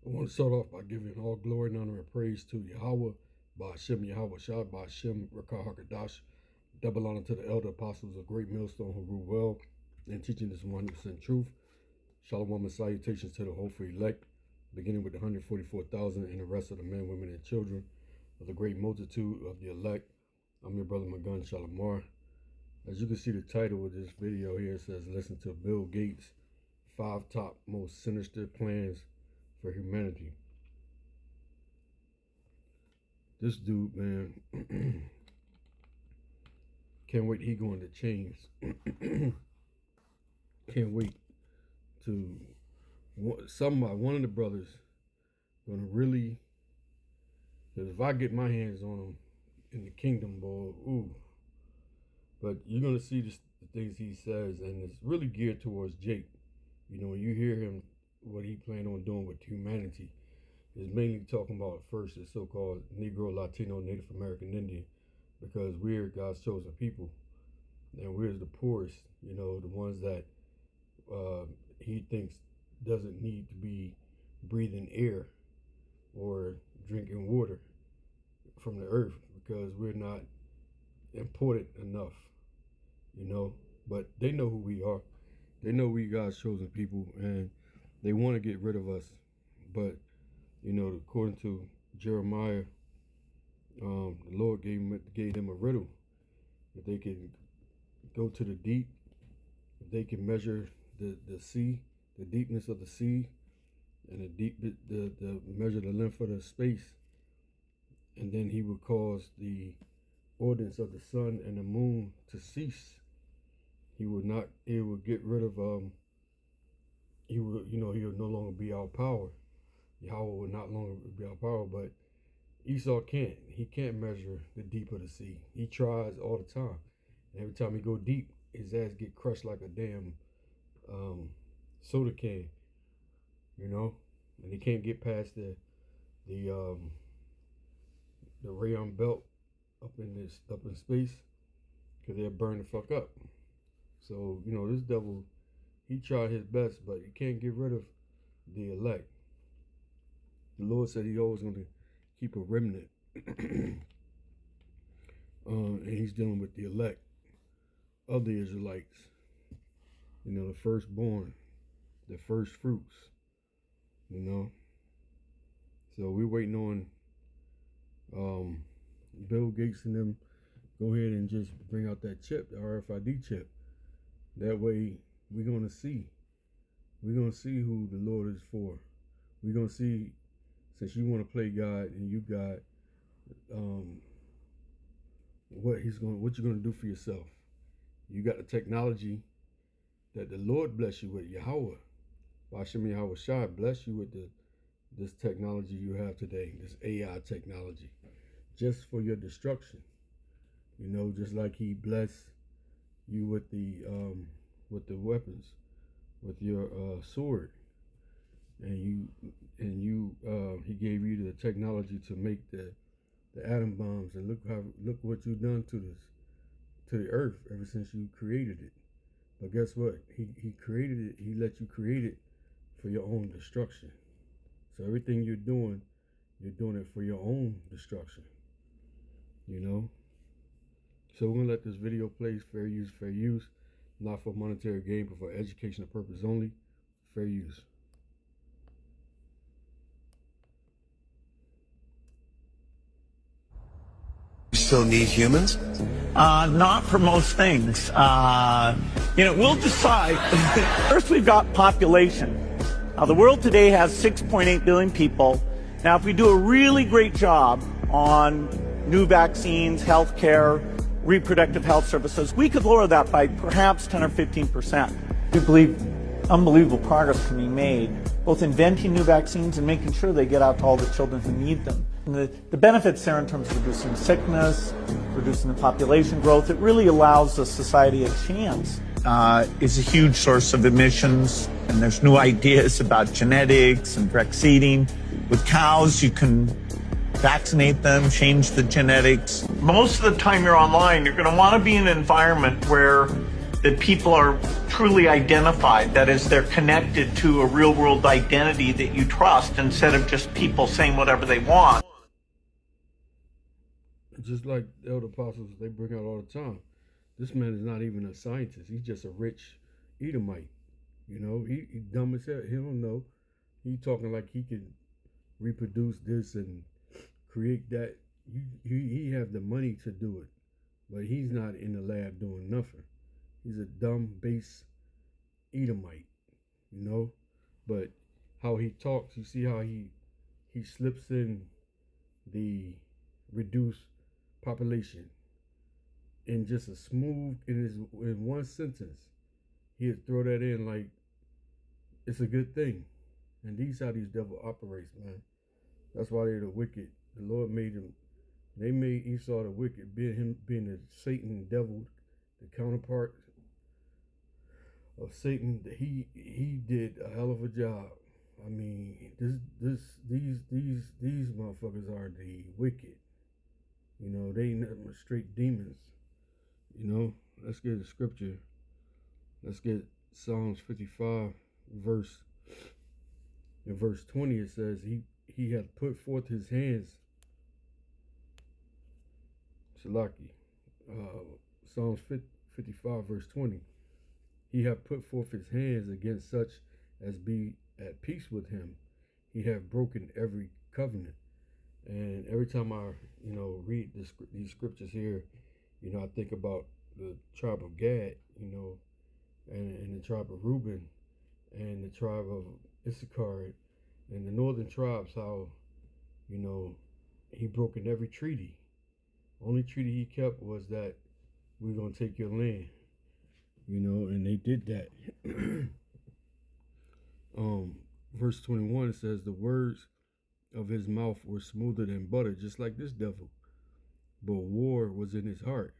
I want to start off by giving all glory and honor and praise to Yahweh, by Hashem Yahweh Shai, by Hashem Rakah HaKadash. Double honor to the elder apostles of Great Millstone who grew well in teaching this 100% truth. Shalom and salutations to the hopeful elect, beginning with the 144,000 and the rest of the men, women, and children of the great multitude of the elect. I'm your brother Magun Shalamar. As you can see, the title of this video here says, listen to Bill Gates' 5 top most sinister plans for humanity. This dude, man, can't wait. He going to change. Can't wait to one of the brothers gonna really. Because if I get my hands on him in the kingdom, boy, ooh. But you're gonna see the things he says, and it's really geared towards Jake. You know, when you hear him, what he planned on doing with humanity is mainly talking about first the so-called Negro, Latino, Native American, Indian, because we're God's chosen people, and we're the poorest. You know, the ones that he thinks doesn't need to be breathing air or drinking water from the earth because we're not important enough. You know, but they know who we are. They know we God's chosen people, and they want to get rid of us. But, you know, according to Jeremiah, the Lord gave them a riddle. If they can go to the deep, if they can measure the sea, the deepness of the sea, and the measure the length of the space, and then he would cause the ordinance of the sun and the moon to cease. He would get rid of he would no longer be our power. Yahweh would not longer be our power, but Esau can't. He can't measure the deep of the sea. He tries all the time. And every time he go deep, his ass get crushed like a damn soda can. You know? And he can't get past the rayon belt up in space, because they'll burn the fuck up. So, you know, this devil, he tried his best, but he can't get rid of the elect. The Lord said he always going to keep a remnant. And he's dealing with the elect of the Israelites. You know, the firstborn, the first fruits, you know. So we're waiting on Bill Gates and them go ahead and just bring out that chip, the RFID chip. That way we're gonna see who the Lord is for. We're gonna see, since you want to play God and you got what you're gonna do for yourself. You got the technology that the Lord bless you with, Yahweh. Hashem Yahweh Shai bless you with this technology you have today, this AI technology, just for your destruction. You know, just like he blessed you with the weapons, with your sword, and he gave you the technology to make the atom bombs, and look what you've done to the earth ever since you created it. But guess what? He created it. He let you create it for your own destruction. So everything you're doing it for your own destruction. You know. So we're gonna let this video play. Fair use, not for monetary gain, but for educational purpose only. Fair use. You still need humans? Not for most things. We'll decide. First, we've got population. The world today has 6.8 billion people. Now, if we do a really great job on new vaccines, healthcare, reproductive health services, we could lower that by perhaps 10 or 15%. We believe unbelievable progress can be made, both inventing new vaccines and making sure they get out to all the children who need them. And the benefits there in terms of reducing sickness, reducing the population growth, it really allows the society a chance. Is a huge source of emissions, and there's new ideas about genetics and direct seeding. With cows, you can vaccinate them, change the genetics. Most of the time you're online, you're going to want to be in an environment where that people are truly identified. That is, they're connected to a real world identity that you trust instead of just people saying whatever they want. Just like the elder apostles, they bring out all the time. This man is not even a scientist. He's just a rich Edomite. You know, he dumb as hell. He don't know. He talking like he can reproduce this and create that. He have the money to do it, but he's not in the lab doing nothing. He's a dumb base Edomite, you know. But how he talks, you see how he slips in the reduced population in just a smooth in one sentence. He'd throw that in like it's a good thing. And these how these devil operates, man. That's why they're the wicked. The Lord made them. They made Esau the wicked, being the Satan devil, the counterpart of Satan. He did a hell of a job. I mean, these motherfuckers are the wicked. You know, they ain't nothing but straight demons. You know, let's get the scripture. Let's get Psalms 55, in verse 20. It says, he had put forth his hands. Shalaki. Psalms 55, verse 20. He hath put forth his hands against such as be at peace with him. He hath broken every covenant. And every time I, read these scriptures here, I think about the tribe of Gad, and the tribe of Reuben, and the tribe of Issachar, and the northern tribes, how, he broken every treaty. Only treaty he kept was that we're going to take your land, and they did that. Verse 21 says, the words of his mouth were smoother than butter, just like this devil. But war was in his heart.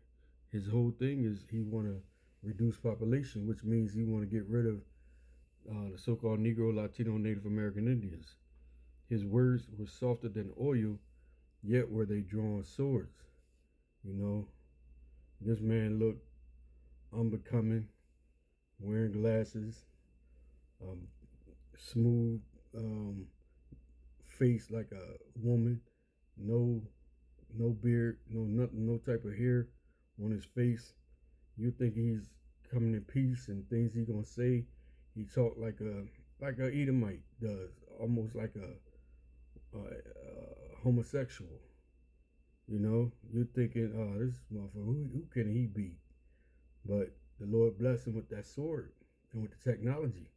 His whole thing is he want to reduce population, which means he want to get rid of the so-called Negro, Latino, Native American Indians. His words were softer than oil, yet were they drawing swords. This man looked unbecoming, wearing glasses, smooth face like a woman, no beard, no nothing, no type of hair on his face. You think he's coming in peace and things he gonna say. He talk like a Edomite does, almost like a homosexual. You're thinking, oh, this motherfucker, who can he be? But the Lord bless him with that sword and with the technology,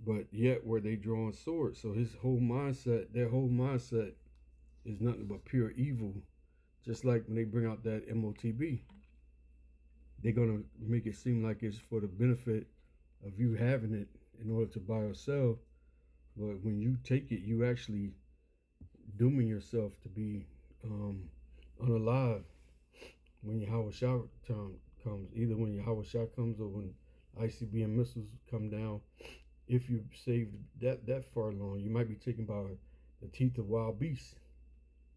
But yet were they drawing swords. So his whole mindset, their whole mindset is nothing but pure evil. Just like when they bring out that MOTB, they're going to make it seem like it's for the benefit of you having it in order to buy or sell. But when you take it, you actually dooming yourself to be unalive when your Howard Shah time comes. Either when your Howard Shah comes or when ICBM missiles come down. If you saved that far along, you might be taken by the teeth of wild beasts.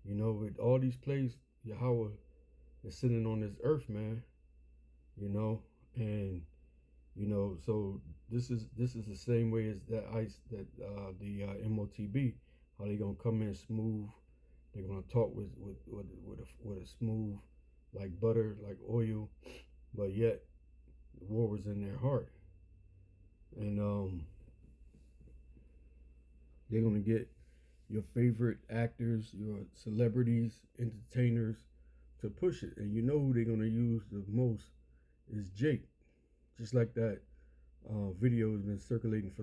With all these plagues, Yahweh is sitting on this earth, man. And so this is the same way as the MOTB. How they gonna come in smooth? They're gonna talk with a smooth, like butter, like oil, but yet the war was in their heart. And they're gonna get your favorite actors, your celebrities, entertainers to push it. And who they're gonna use the most is Jake. Just like that video has been circulating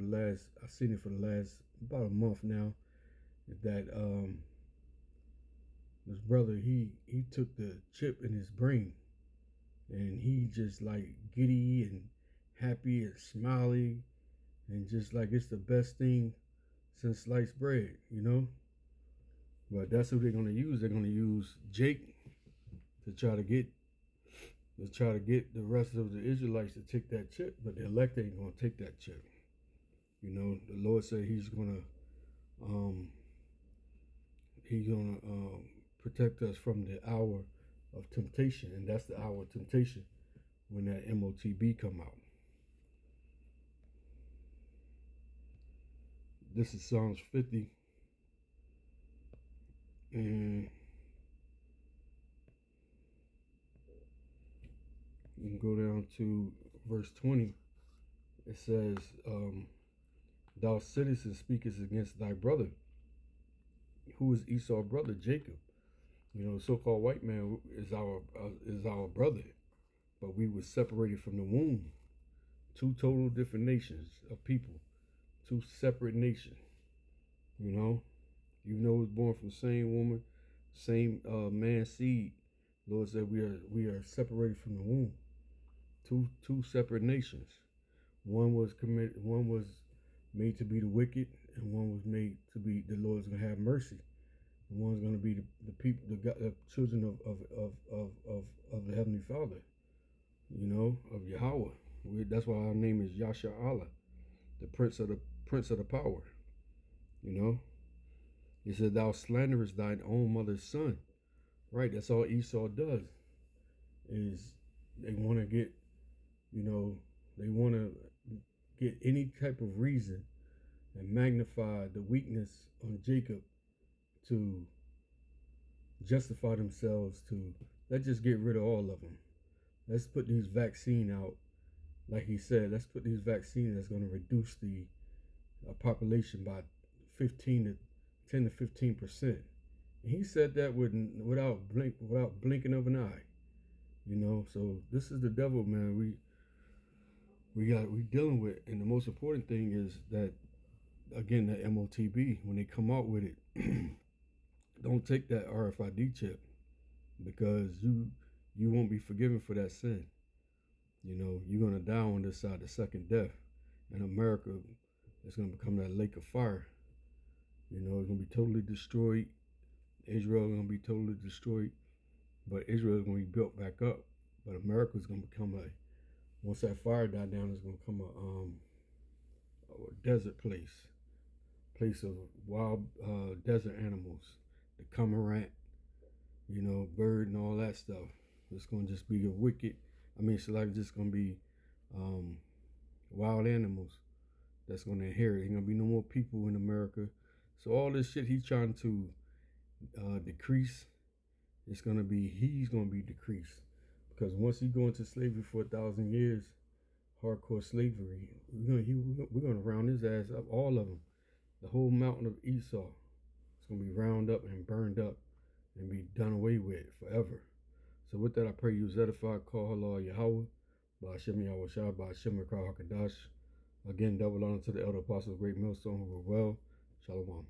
I've seen it for the last about a month now. That this brother, he took the chip in his brain, and he just like giddy and happy and smiley, and just like it's the best thing since sliced bread, But that's who they're gonna use. They're gonna use Jake to try to get the rest of the Israelites to take that chip, but the elect ain't gonna take that chip. The Lord said He's gonna protect us from the hour of temptation, and that's the hour of temptation when that MOTB come out. This is Psalms 50, and you can go down to verse 20. It says, thou sittest and speakest against thy brother. Who is Esau's brother? Jacob. You know, the so-called white man is our brother, but we were separated from the womb. Two total different nations of people, two separate nations. You know, even though it was born from the same woman, same man seed. Lord said we are separated from the womb. Two separate nations. One was made to be the wicked, and one was made to be the Lord's gonna have mercy. And one's gonna be the people, the children of the Heavenly Father. You know, of Yahweh. That's why our name is Yasha Allah, the Prince of the Power. You know, he said, "Thou slanderest thine own mother's son." Right. That's all Esau does. Is they want to get, you know, they want to get any type of reason and magnify the weakness on Jacob to justify themselves to, let's just get rid of all of them. Let's put these vaccine out. Like he said, let's put these vaccines that's going to reduce the population by 10 to 15%. And he said that without blinking of an eye. You know, so this is the devil, man. We dealing with, and the most important thing is that, again, the MOTB, when they come out with it, don't take that RFID chip, because you won't be forgiven for that sin. You know, you're gonna die on this side, the second death, and America is gonna become that lake of fire. You know, it's gonna be totally destroyed. Israel is gonna be totally destroyed, but Israel is gonna be built back up. But America is gonna become once that fire died down, it's gonna become a desert place of wild desert animals, the cormorant, you know, bird and all that stuff. It's gonna just be it's like just gonna be wild animals that's gonna inherit. Ain't gonna be no more people in America. So all this shit he's trying to decrease, he's gonna be decreased, because once he go into slavery for 1,000 years, hardcore slavery, we're gonna round his ass up, all of them. The whole mountain of Esau is gonna be round up and burned up and be done away with forever. So with that, I pray you was edified. Call Allah Yahweh, Ba'ashem Yahweh Shah, Ba'ashem Rekah HaKadosh. Again, double honor to the elder apostles, great millstone who were well. Shalom.